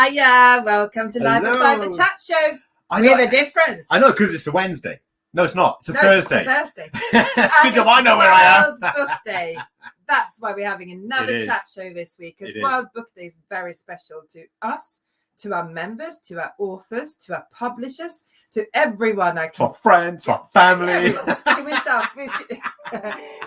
Hiya, welcome to Live at 5, the chat show. We're the difference. I know, because it's a Wednesday. No, it's not. It's a Thursday. It's a Thursday. Good job, I know where I am. World Book Day. That's why we're having another chat show this week, because World Book Day is very special to us, to our members, to our authors, to our publishers, to everyone. For friends, for family. Should we start?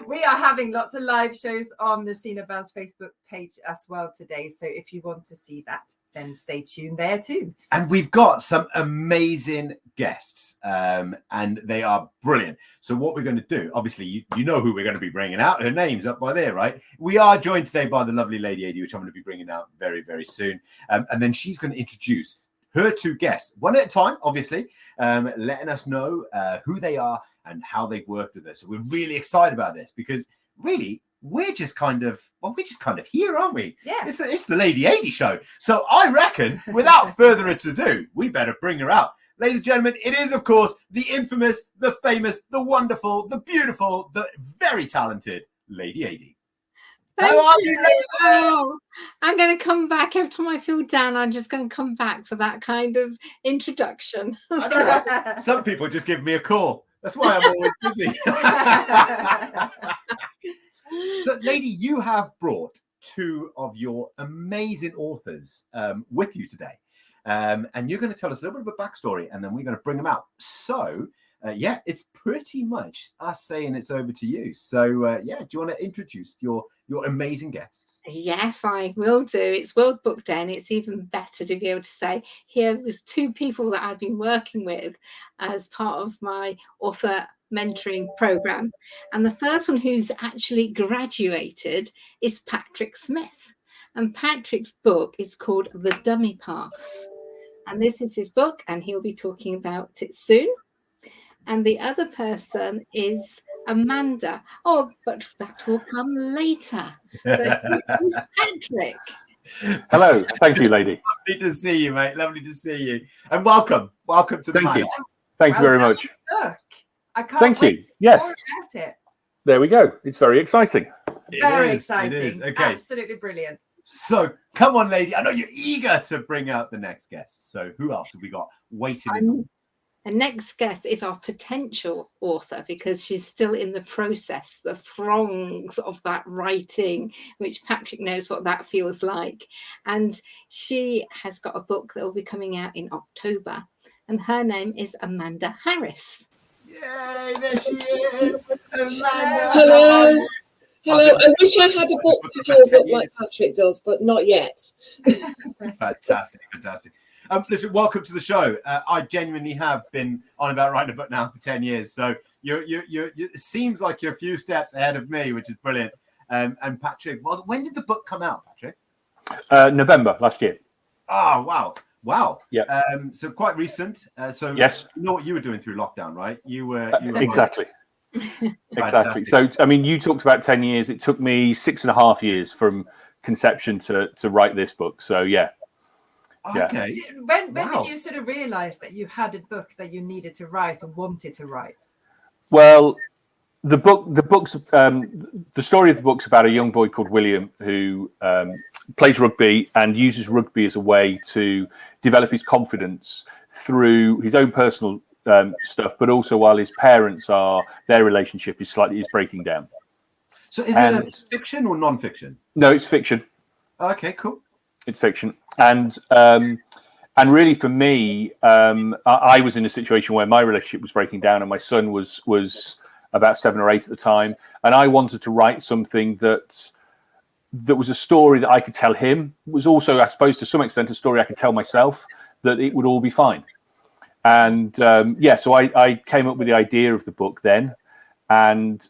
We are having lots of live shows on the Cinebounce Facebook page as well today. So if you want to see that, then stay tuned there too. And we've got some amazing guests, and they are brilliant. So what we're going to do, obviously, you know who we're going to be bringing out. Her name's up by there, right? We are joined today by the lovely Ladey Adey, which I'm going to be bringing out very, very soon. And then she's going to introduce her two guests, one at a time, obviously, letting us know who they are and how they've worked with us. So we're really excited about this because really, we're just kind of here, aren't we? Yeah. It's the Ladey Adey show. So I reckon, without further ado, we better bring her out. Ladies and gentlemen, it is, of course, the infamous, the famous, the wonderful, the beautiful, the very talented Ladey Adey. How are you? Oh, I'm going to come back every time I feel down. I'm just going to come back for that kind of introduction. I know, right? Some people just give me a call. That's why I'm always busy. So, Ladey, you have brought two of your amazing authors with you today. And you're going to tell us a little bit of a backstory, and then we're going to bring them out. So, it's pretty much us saying it's over to you. So, do you want to introduce your amazing guests? Yes, I will do. It's World Book Day, and it's even better to be able to say here there's two people that I've been working with as part of my author mentoring program. And the first one who's actually graduated is Patrick Smith. And Patrick's book is called The Dummy Pass. And this is his book, and he'll be talking about it soon. And the other person is Amanda. Oh, but that will come later. So here's Patrick. Hello. Thank you, Ladey. Lovely to see you, mate. Lovely to see you. And welcome. Welcome to the Thank you. Thank you very much. Look, I can't Thank wait you. Yes. more about it. There we go. It's very exciting. Very exciting. It is. Okay. Absolutely brilliant. So come on, Ladey. I know you're eager to bring out the next guest. So who else have we got waiting? The next guest is our potential author, because she's still in the process, the throngs of that writing, which Patrick knows what that feels like. And she has got a book that will be coming out in October. And her name is Amanda Harris. Yay, there she is. Amanda. Hello. Hello. I wish I had a book to hold up like Patrick does, but not yet. Fantastic. Listen, welcome to the show. I genuinely have been on about writing a book now for 10 years. So it seems like you're a few steps ahead of me, which is brilliant. And Patrick, well, when did the book come out, Patrick? November last year. Oh, wow. Yeah. So quite recent. So yes. You know what you were doing through lockdown, right? You were exactly. Exactly. So, I mean, you talked about 10 years. It took me 6.5 years from conception to write this book. So, yeah. Okay. When did you sort of realize that you had a book that you needed to write or wanted to write? Well, the story of the book's about a young boy called William who plays rugby and uses rugby as a way to develop his confidence through his own personal stuff, but also while his parents their relationship is breaking down. So is it fiction or non-fiction? No, it's fiction. Okay, cool. It's fiction. And really for me, I was in a situation where my relationship was breaking down and my son was about 7 or 8 at the time. And I wanted to write something that was a story that I could tell him. It was also, I suppose, to some extent, a story I could tell myself, that it would all be fine. And so I came up with the idea of the book then. And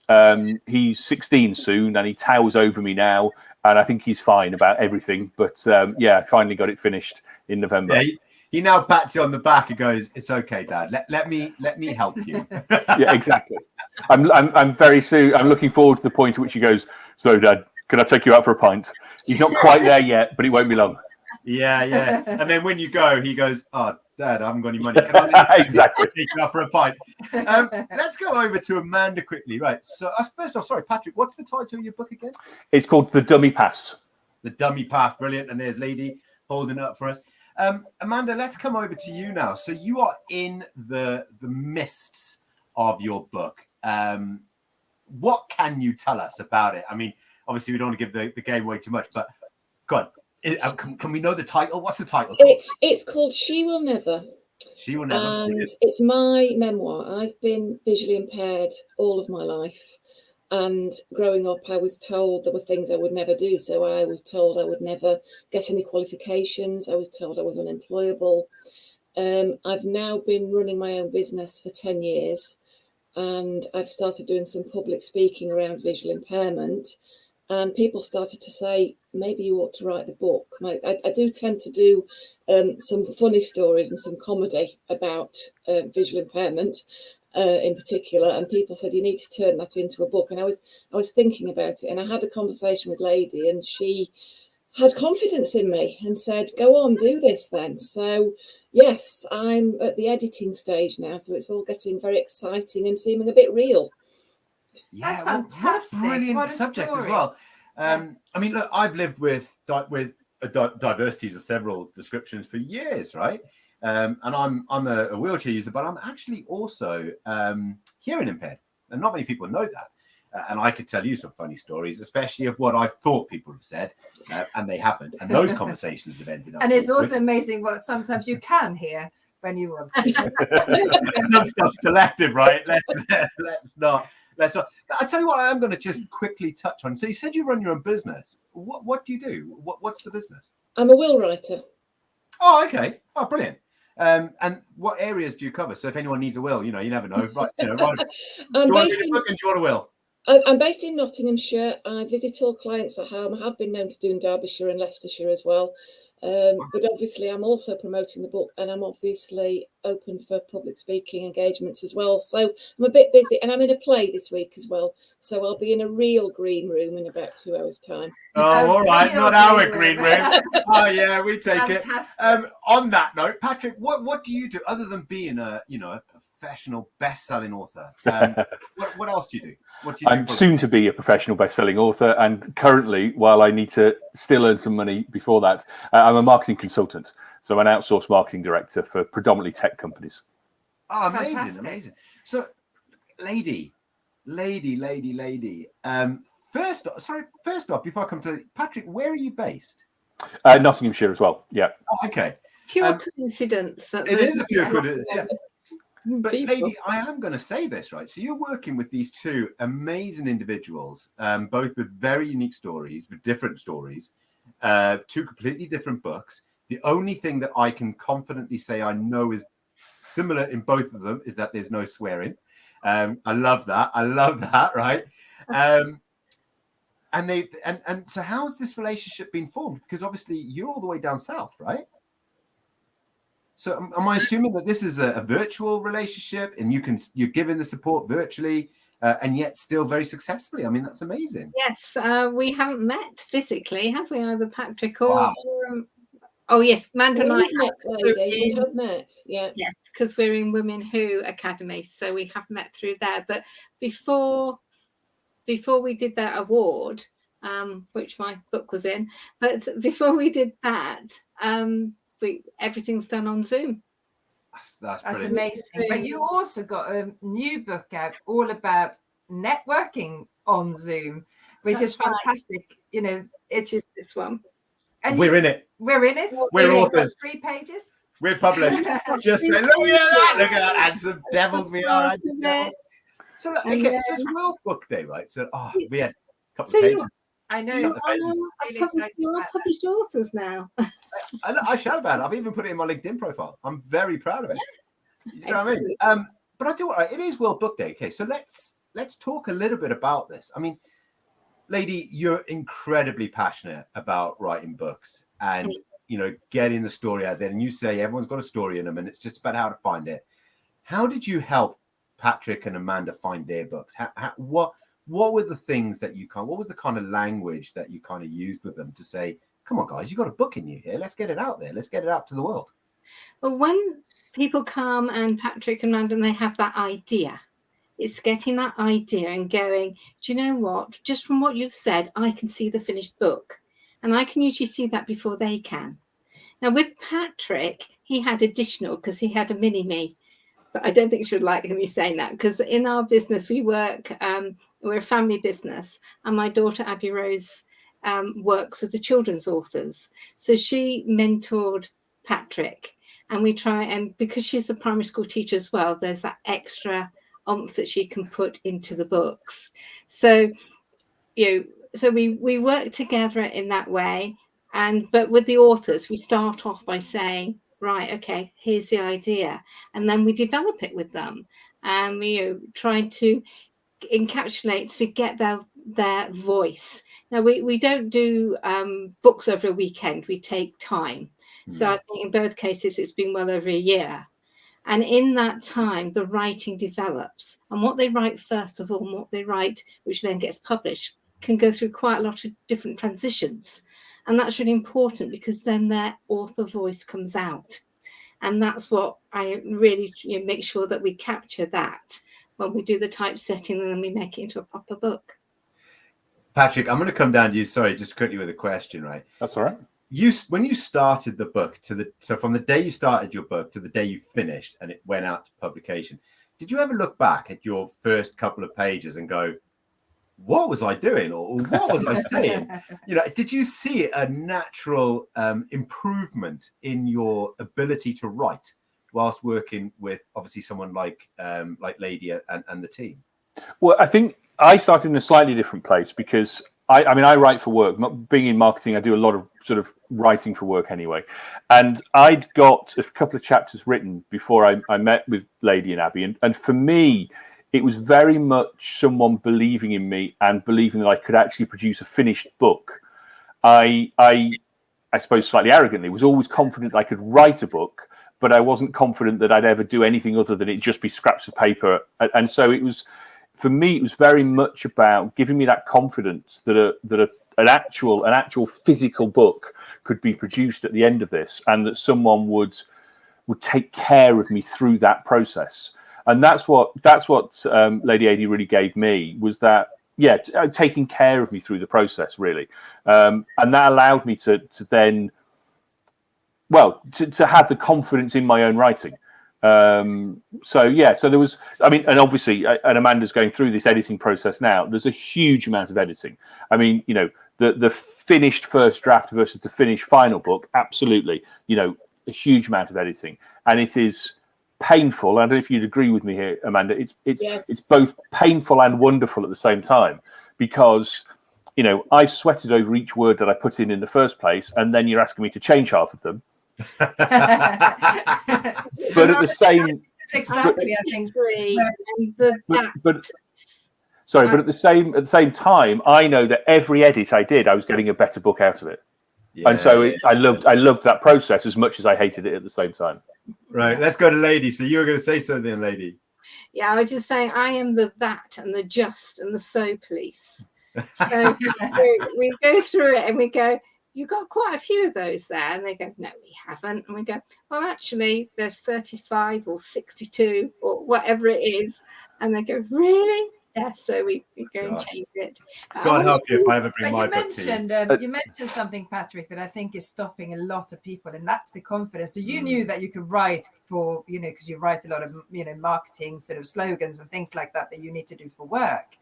he's 16 soon and he towers over me now. And I think he's fine about everything. But I finally got it finished in November. Yeah, he now pats you on the back and goes, "It's okay, Dad. Let me help you." Yeah, exactly. I'm very soon. I'm looking forward to the point at which he goes, "So, Dad, can I take you out for a pint?" He's not quite there yet, but it won't be long. Yeah. And then when you go, he goes, "Oh, Dad, I haven't got any money. Can I exactly. take you out for a pint?" Let's go over to Amanda quickly. Right. So first off, sorry, Patrick, what's the title of your book again? It's called The Dummy Pass. The Dummy Pass. Brilliant. And there's Ladey holding it up for us. Amanda, let's come over to you now. So you are in the mists of your book. What can you tell us about it? I mean, obviously we don't want to give the game away too much, but God, can we know the title? What's the title called? It's called She Will Never. She Will Never. And it's my memoir. I've been visually impaired all of my life. And growing up, I was told there were things I would never do. So I was told I would never get any qualifications. I was told I was unemployable. I've now been running my own business for 10 years. And I've started doing some public speaking around visual impairment. And people started to say, maybe you ought to write the book. I do tend to do some funny stories and some comedy about visual impairment. In particular, and people said you need to turn that into a book. And I was thinking about it, and I had a conversation with Ladey, and she had confidence in me and said, "Go on, do this then." So yes, I'm at the editing stage now, so it's all getting very exciting and seeming a bit real. Yeah, that's fantastic. What a brilliant subject as well. I mean, look, I've lived with diversities of several descriptions for years, right? And I'm a wheelchair user, but I'm actually also hearing impaired, and not many people know that. And I could tell you some funny stories, especially of what I thought people have said, and they haven't. And those conversations have ended up. And it's also amazing what sometimes you can hear when you want. Some stuff's selective, right? Let's not. I tell you what, I am going to just quickly touch on. So you said you run your own business. What do you do? What's the business? I'm a will writer. Oh, okay. Oh, brilliant. And what areas do you cover? So if anyone needs a will, you never know. Right, do you want a will? I'm based in Nottinghamshire. I visit all clients at home. I have been known to do in Derbyshire and Leicestershire as well. But obviously, I'm also promoting the book, and I'm obviously open for public speaking engagements as well. So I'm a bit busy, and I'm in a play this week as well. So I'll be in a real green room in about 2 hours' time. Oh, all right, not our green room. Oh, yeah, we take Fantastic. it. On that note, Patrick, what do you do other than being a professional best-selling author? What else do you do? I'm soon to be a professional best-selling author, and currently, while I need to still earn some money before that, I'm a marketing consultant. So I'm an outsourced marketing director for predominantly tech companies. Oh, amazing. So, Ladey. First off, before I come to Patrick, where are you based? Nottinghamshire as well. Yeah. Oh, okay. Pure coincidence. It is a pure coincidence. Yeah. But Ladey, I am going to say this, right? So you're working with these two amazing individuals, both with very unique stories, with different stories, two completely different books. The only thing that I can confidently say I know is similar in both of them is that there's no swearing. I love that, right? And so how's this relationship been formed? Because obviously you're all the way down south, right? So am I assuming that this is a virtual relationship and you're giving the support virtually and yet still very successfully? I mean, that's amazing. Yes, we haven't met physically, have we, either Patrick or... Wow. Oh, yes, Amanda and I we have met, yeah. Yes, because we're in Women Who Academy, so we have met through there. But before we did that award, which my book was in, but before we did that, everything's done on Zoom. That's amazing. But you also got a new book out all about networking on Zoom, which is fantastic. Right. It's this one. And we're in it. We're authors. 3 pages. We're published. Just look at that. And some devils we are. So look, okay, so it's World Book Day, right? So we had a couple of pages. I know. You are published authors now. I shout about it. I've even put it in my LinkedIn profile. I'm very proud of it. You know what I mean? But I do. It is World Book Day. Okay, so let's talk a little bit about this. I mean, Ladey, you're incredibly passionate about writing books and getting the story out there. And you say everyone's got a story in them, and it's just about how to find it. How did you help Patrick and Amanda find their books? What were the things that what was the kind of language that you kind of used with them to say, come on, guys, you got a book in you here. Let's get it out there. Let's get it out to the world. Well, when people come and Patrick and Amanda, and they have that idea, it's getting that idea and going, do you know what? Just from what you've said, I can see the finished book. And I can usually see that before they can. Now with Patrick, he had additional because he had a mini-me. But I don't think she would like me saying that, because in our business we work, we're a family business, and my daughter Abby Rose works with the children's authors. So she mentored Patrick, and we try, and because she's a primary school teacher as well, there's that extra oomph that she can put into the books. So, so we work together in that way. But with the authors, we start off by saying, right, okay, here's the idea, and then we develop it with them, and we try to encapsulate to get their voice. Now we don't do books over a weekend. We take time. So I think in both cases it's been well over a year, and in that time the writing develops, and what they write first of all and what they write which then gets published can go through quite a lot of different transitions. And that's really important, because then their author voice comes out. And that's what I really make sure that we capture that when we do the typesetting, and then we make it into a proper book. Patrick, I'm going to come down to you. Sorry, just quickly with a question, right? That's all right. When you started the book so from the day you started your book to the day you finished and it went out to publication, did you ever look back at your first couple of pages and go, what was I doing, or what was I saying? Did you see a natural improvement in your ability to write whilst working with obviously someone like Ladey and the team? Well, I think I started in a slightly different place, because I write for work. Being in marketing, I do a lot of sort of writing for work anyway. And I'd got a couple of chapters written before I met with Ladey and Abby, and for me, it was very much someone believing in me and believing that I could actually produce a finished book. I suppose slightly arrogantly, was always confident I could write a book, but I wasn't confident that I'd ever do anything other than it just be scraps of paper. And so it was, for me, it was very much about giving me that confidence that an actual physical book could be produced at the end of this, and that someone would take care of me through that process. And that's what Ladey Adey really gave me, was that, taking care of me through the process, really. And that allowed me to then, to have the confidence in my own writing. So there was, and obviously, and Amanda's going through this editing process now, there's a huge amount of editing. The finished first draft versus the finished final book, absolutely, a huge amount of editing. And it is painful. I don't know if you'd agree with me here, Amanda. It's both painful and wonderful at the same time, because I sweated over each word that I put in the first place, and then you're asking me to change half of them. But at the same, it's exactly, I think. But at the same time, I know that every edit I did, I was getting a better book out of it. Yeah. And so I loved that process as much as I hated it at the same time. Right, let's go to Ladey. So you were going to say something, Ladey. Yeah, I was just saying, I am the that and the just and the so police. So we go through it and we go, you got quite a few of those there. And they go, no, we haven't. And we go, well, actually, there's 35 or 62 or whatever it is. And they go, really? Yeah, so we go and change it. God help you if I ever bring my book to you. You mentioned something, Patrick, that I think is stopping a lot of people, and that's the confidence. So you knew that you could write for, because you write a lot of, marketing sort of slogans and things like that you need to do for work.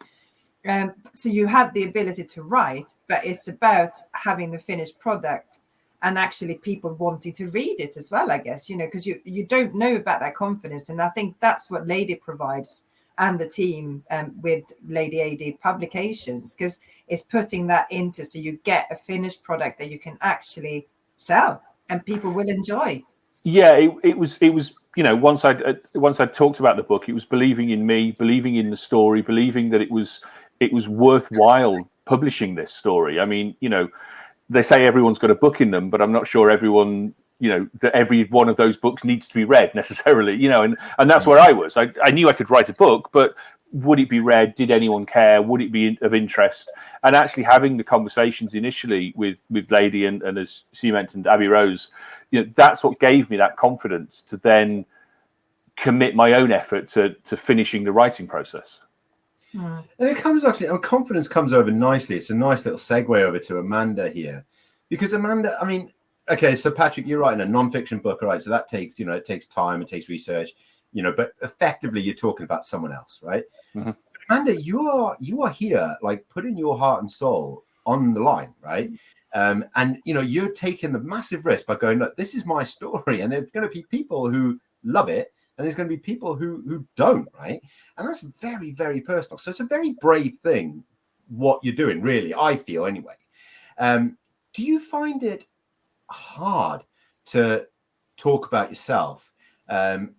So you have the ability to write, but it's about having the finished product and actually people wanting to read it as well, I guess, because you don't know about that confidence. And I think that's what Ladey provides, and the team with Ladey Adey Publications, because it's putting that into, so you get a finished product that you can actually sell and people will enjoy. Yeah, it was once I talked about the book, it was believing in me, believing in the story, believing that it was worthwhile publishing this story. They say everyone's got a book in them, but I'm not sure everyone, that every one of those books needs to be read necessarily, and that's where I was. I knew I could write a book, but would it be read? Did anyone care? Would it be of interest? And actually having the conversations initially with Ladey and as she mentioned, Abby Rose, that's what gave me that confidence to then commit my own effort to finishing the writing process. And it comes actually, confidence comes over nicely. It's a nice little segue over to Amanda here, because Amanda, okay, so Patrick, you're writing a non-fiction book, all right? So that takes, you know, it takes time, it takes research, you know, but effectively you're talking about someone else, right? Mm-hmm. Amanda, you are here, like putting your heart and soul on the line, right? And you know, you're taking the massive risk by going, look, this is my story, and there's going to be people who love it, and there's going to be people who don't, right? And that's very, very personal. So it's a very brave thing what you're doing, really. I feel anyway. Do you find it hard to talk about yourself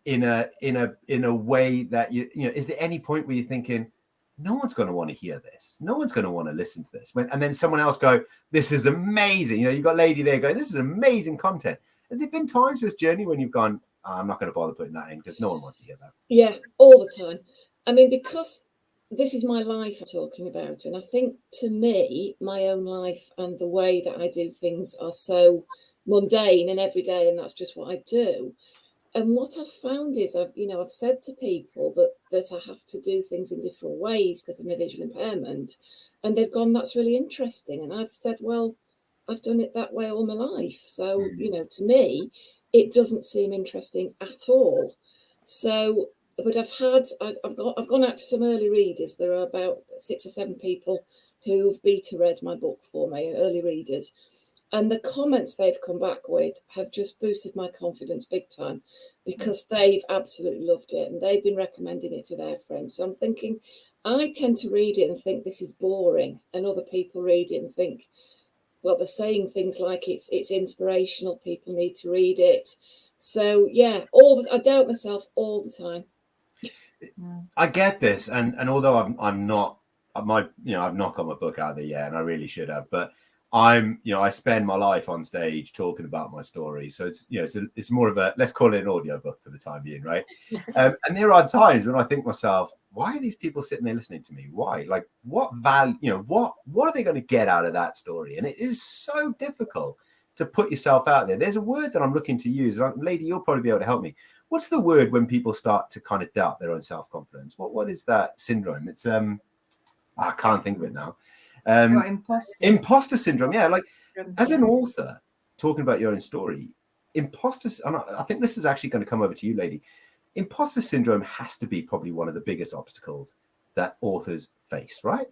in a way that you know? Is there any point where you're thinking, no one's going to want to hear this, no one's going to want to listen to this, and then someone else go, this is amazing, you know, you got Ladey there going, this is amazing content? Has there been times for this journey when you've gone, I'm not going to bother putting that in because no one wants to hear that? Yeah, all the time. I mean, because this is my life I'm talking about, and I think to me, my own life and the way that I do things are so mundane and everyday, and that's just what I do. And what I've found is I've said to people that I have to do things in different ways because of my visual impairment, and they've gone, that's really interesting. And I've said, well, I've done it that way all my life. So, you know, to me, it doesn't seem interesting at all. So, but I've gone out to some early readers. There are about 6 or 7 people who've beta read my book for me, early readers. And the comments they've come back with have just boosted my confidence big time, because they've absolutely loved it and they've been recommending it to their friends. So I'm thinking, I tend to read it and think this is boring, and other people read it and think, well, they're saying things like it's inspirational, people need to read it. So yeah, I doubt myself all the time. I get this, and although I'm not, I've not got my book out there yet, and I really should have, but I spend my life on stage talking about my story. So it's more of a, let's call it an audio book for the time being, right? And there are times when I think to myself, why are these people sitting there listening to me? Why? Like, what value, what are they going to get out of that story? And it is so difficult to put yourself out there. There's a word that I'm looking to use. Ladey, you'll probably be able to help me. What's the word when people start to kind of doubt their own self-confidence? What is that syndrome? It's I can't think of it now. Imposter syndrome. Yeah, like as an author talking about your own story, imposters, and I think this is actually going to come over to you, Ladey. Imposter syndrome has to be probably one of the biggest obstacles that authors face, right?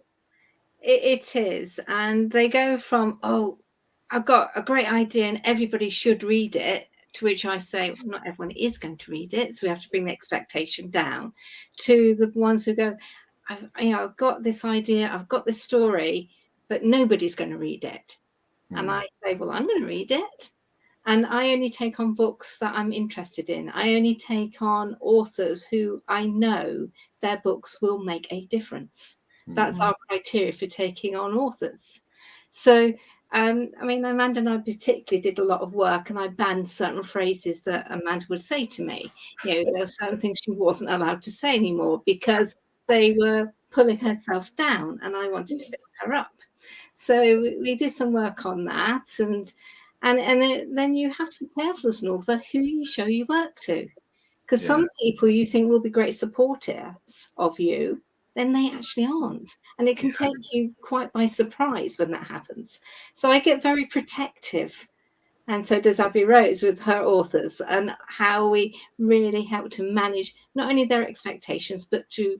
It is. And they go from, oh, I've got a great idea and everybody should read it, to which I say, well, not everyone is going to read it, so we have to bring the expectation down, to the ones who go, I've got this idea, I've got this story, but nobody's going to read it. And I say, well, I'm going to read it. And I only take on books that I'm interested in. I only take on authors who I know their books will make a difference. That's our criteria for taking on authors. So, I mean, Amanda and I particularly did a lot of work, and I banned certain phrases that Amanda would say to me. You know, there were certain things she wasn't allowed to say anymore because they were pulling herself down, and I wanted to lift her up. So we did some work on that, and then you have to be careful as an author who you show your work to, because some people you think will be great supporters of you, then they actually aren't, and it can take you quite by surprise when that happens. So I get very protective, and so does Abby Rose with her authors, and how we really help to manage not only their expectations, but to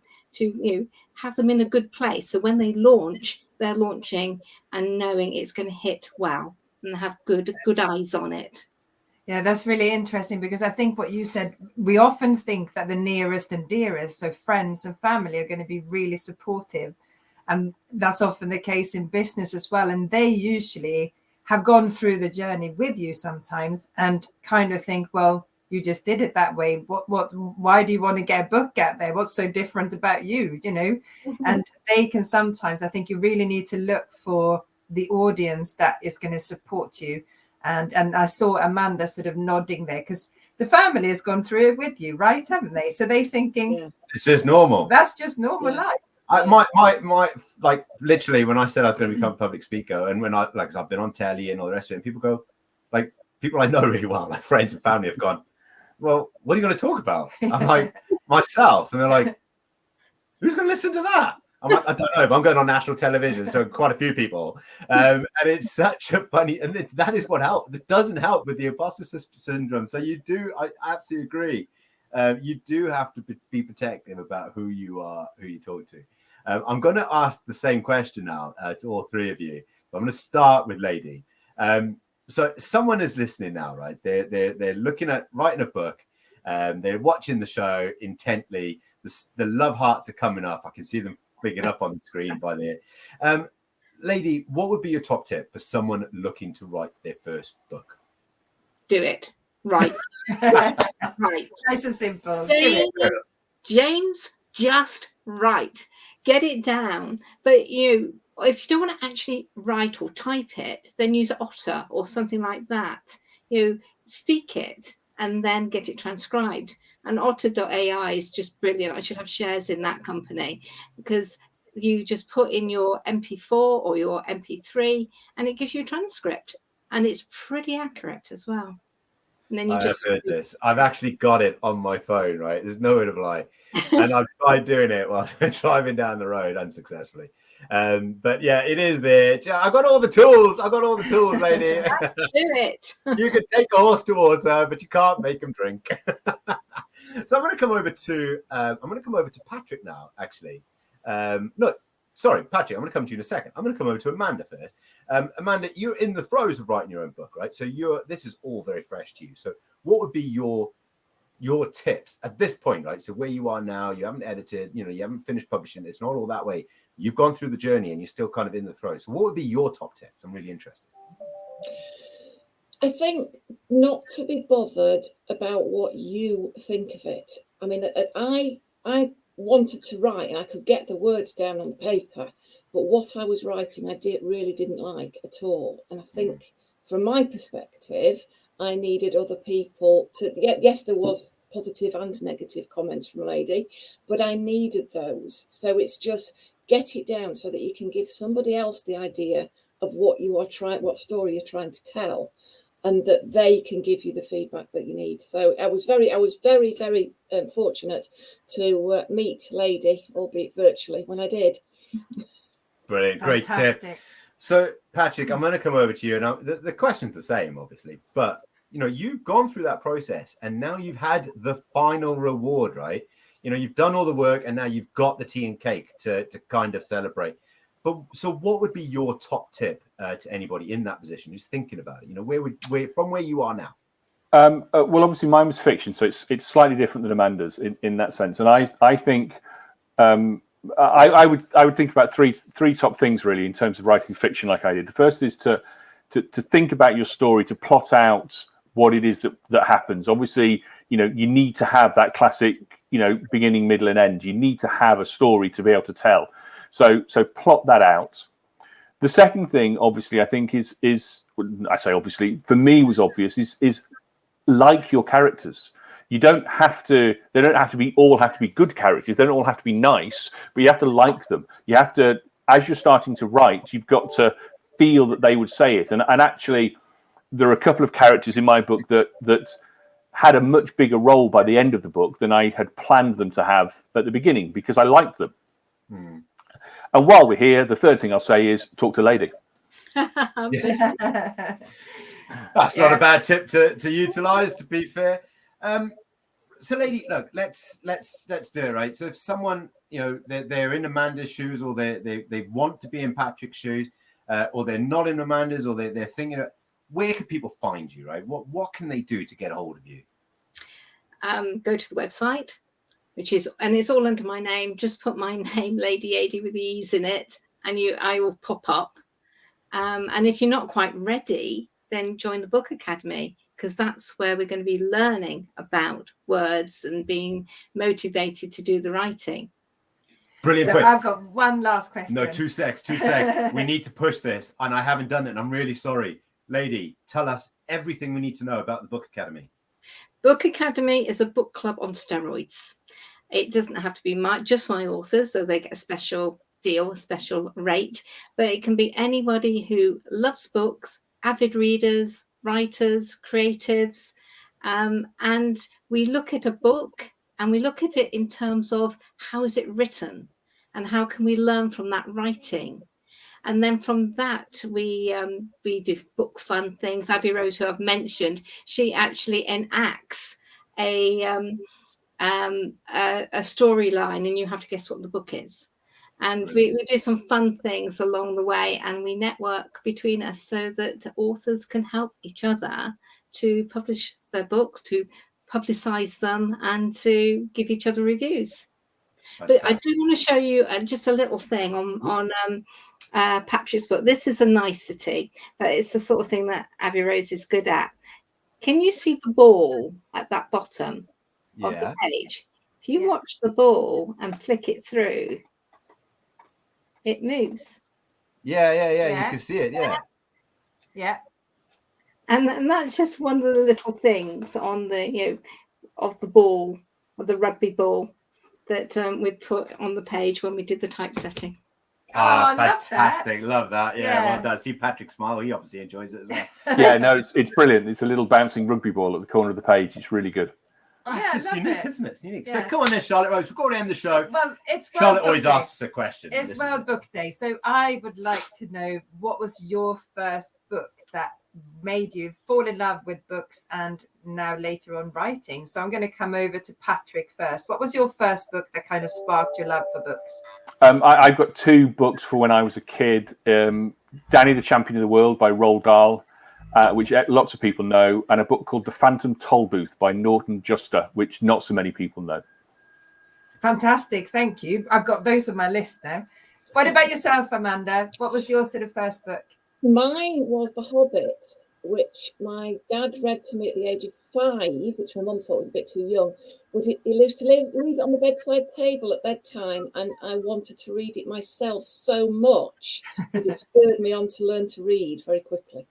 have them in a good place. So when they launch, they're launching and knowing it's going to hit well and have good eyes on it. Yeah, that's really interesting, because I think what you said, we often think that the nearest and dearest, so friends and family, are going to be really supportive. And that's often the case in business as well. And they usually have gone through the journey with you sometimes and kind of think, well, you just did it that way. Why do you want to get a book out there? What's so different about you, you know? And they can sometimes, I think you really need to look for the audience that is going to support you. And I saw Amanda sort of nodding there, because the family has gone through it with you, right? Haven't they? So they're thinking, it's just normal. That's just normal life. My like literally when I said I was going to become a public speaker, and when I've been on telly and all the rest of it, and people go, like, people I know really well, like friends and family, have gone, well, what are you going to talk about? I'm like, myself. And they're like, who's going to listen to that? I'm like, I don't know, but I'm going on national television, so quite a few people. And it's such a funny, and that is what helps. It doesn't help with the imposter syndrome. So I absolutely agree. You do have to be protective about who you talk to. I'm going to ask the same question now to all three of you. I'm going to start with Ladey. So someone is listening now, right? They're looking at writing a book. They're watching the show intently. The love hearts are coming up. I can see them picking up on the screen by there. Ladey, what would be your top tip for someone looking to write their first book? Do it. Right. Right. Nice and simple. Do it. James, just write. Get it down. But if you don't want to actually write or type it, then use Otter or something like that. Speak it and then get it transcribed. And Otter.ai is just brilliant. I should have shares in that company, because you just put in your MP4 or your MP3 and it gives you a transcript, and it's pretty accurate as well. And then I've heard this. I've actually got it on my phone, right? There's no way to lie. And I've tried doing it while driving down the road unsuccessfully. But yeah, it is there. I got all the tools. Lady. Do it. You can take a horse to water, but you can't make him drink. So I'm going to come over to Patrick now. Actually, no, sorry, Patrick. I'm going to come to you in a second. I'm going to come over to Amanda first. Amanda, you're in the throes of writing your own book, right? So this is all very fresh to you. So what would be your tips at this point, right? So where you are now, you haven't edited, you haven't finished publishing. It's not all that way. You've gone through the journey and you're still kind of in the throes. So what would be your top tips? I'm really interested. I think not to be bothered about what you think of it. I mean, I wanted to write and I could get the words down on the paper, but what I was writing, I really didn't like at all. And I think from my perspective, I needed other people to, yes, there was positive and negative comments from Ladey, but I needed those. So it's just get it down so that you can give somebody else the idea of what story you're trying to tell, and that they can give you the feedback that you need. So I was very, very fortunate to meet Ladey, albeit virtually, when I did. Brilliant, great tip. So Patrick, I'm going to come over to you, and the question's the same, obviously, but you've gone through that process, and now you've had the final reward, right? You've done all the work, and now you've got the tea and cake to kind of celebrate. But so what would be your top tip to anybody in that position who's thinking about it? From where you are now? Well, obviously mine was fiction, so it's slightly different than Amanda's in that sense. And I think I would think about three top things really in terms of writing fiction, like I did. The first is to think about your story, to plot out what it is that happens. Obviously, you need to have that classic, beginning, middle, and end. You need to have a story to be able to tell. So plot that out. The second thing, obviously, I think is I say obviously, for me was obvious, is like your characters. They don't have to be good characters. They don't all have to be nice, but you have to like them. You have to, as you're starting to write, you've got to feel that they would say it. And actually, there are a couple of characters in my book that had a much bigger role by the end of the book than I had planned them to have at the beginning, because I liked them. And while we're here, the third thing I'll say is talk to Ladey. That's not a bad tip to utilize, to be fair. So Ladey, look, let's do it, right? So if someone, they're in Amanda's shoes, or they want to be in Patrick's shoes, or they're not in Amanda's, or they're thinking, where can people find you, right? What can they do to get a hold of you? Go to the website, and it's all under my name. Just put my name, Ladey Adey, with the E's in it, and I will pop up. And if you're not quite ready, then join the Book Academy, because that's where we're going to be learning about words and being motivated to do the writing. Brilliant. So I've got one last question. No, 2 secs. We need to push this, and I haven't done it, and I'm really sorry. Ladey, tell us everything we need to know about the Book Academy. Book Academy is a book club on steroids. It doesn't have to be just my authors, so they get a special deal, a special rate, but it can be anybody who loves books, avid readers, writers, creatives, and we look at a book and we look at it in terms of how is it written, and how can we learn from that writing? And then from that, we do book fun things. Abby Rose, who I've mentioned, she actually enacts a storyline, and you have to guess what the book is. And we do some fun things along the way, and we network between us so that authors can help each other to publish their books, to publicize them, and to give each other reviews. Fantastic. But I do want to show you just a little thing on Patrick's book. This is a nicety, but it's the sort of thing that Abby Rose is good at. Can you see the ball at that bottom of the page? If you watch the ball and flick it through, it moves. Yeah. You can see it. Yeah. And that's just one of the little things on the of the ball, of the rugby ball, that we put on the page when we did the typesetting. Fantastic. Love that. Yeah, well done. See Patrick smile. He obviously enjoys it as well. Yeah, no, it's brilliant. It's a little bouncing rugby ball at the corner of the page. It's really good. It's just unique, isn't it? It's unique. Yeah. So come on then, Charlotte Rose. We've got to end the show. Well, it's Charlotte always asks a question. It's World Book Day. So I would like to know, what was your first book that made you fall in love with books and now later on writing? So I'm going to come over to Patrick first. What was your first book that kind of sparked your love for books? I've got two books for when I was a kid. Danny the Champion of the World by Roald Dahl, which lots of people know, and a book called The Phantom Tollbooth by Norton Juster, which not so many people know. Fantastic. Thank you. I've got those on my list now. What about yourself, Amanda? What was your sort of first book? Mine was The Hobbit, which my dad read to me at the age of 5, which my mum thought was a bit too young. But he used to leave it on the bedside table at bedtime, and I wanted to read it myself so much that it spurred me on to learn to read very quickly.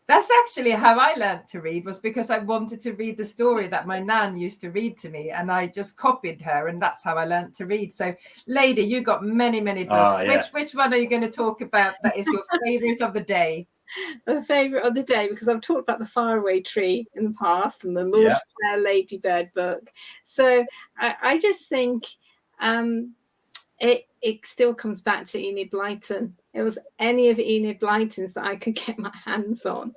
That's actually how I learned to read, was because I wanted to read the story that my nan used to read to me, and I just copied her, and that's how I learned to read. So, Ladey, you got many books. Which one are you going to talk about that is your favourite of the day? The favourite of the day, because I've talked about The Faraway Tree in the past and the Lord Fair Ladybird book. So I just think it still comes back to Enid Blyton. It was any of Enid Blyton's that I could get my hands on.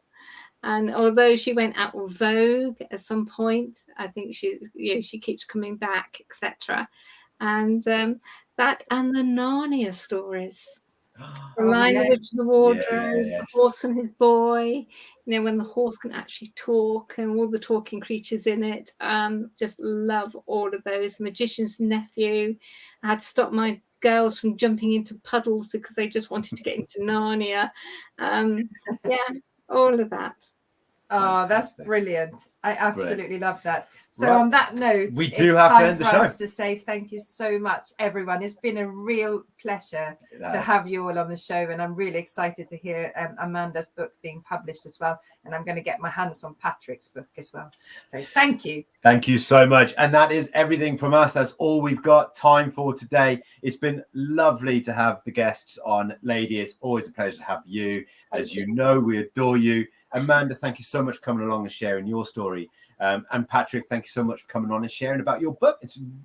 And although she went out of vogue at some point, I think she keeps coming back, etc. And that and the Narnia stories. The Lion, the Witch, and the Wardrobe, The Horse and His Boy, when the horse can actually talk and all the talking creatures in it. Just love all of those. Magician's Nephew. I had to stop my girls from jumping into puddles because they just wanted to get into Narnia. All of that. Oh, that's brilliant. I absolutely love that. So on that note, we do have to end the show. Us to say thank you so much, everyone. It's been a real pleasure to have you all on the show, and I'm really excited to hear Amanda's book being published as well. And I'm going to get my hands on Patrick's book as well. So thank you. Thank you so much. And that is everything from us. That's all we've got time for today. It's been lovely to have the guests on. Ladey, it's always a pleasure to have you. As you know, we adore you. Amanda, thank you so much for coming along and sharing your story. And Patrick, thank you so much for coming on and sharing about your book.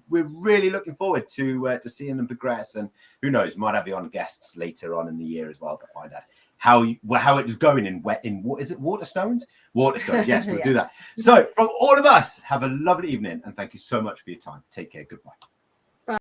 We're really looking forward to seeing them progress. And who knows, might have you on guests later on in the year as well to find out how it is going in what is it, Waterstones? Waterstones, yes, we'll do that. So from all of us, have a lovely evening and thank you so much for your time. Take care. Goodbye.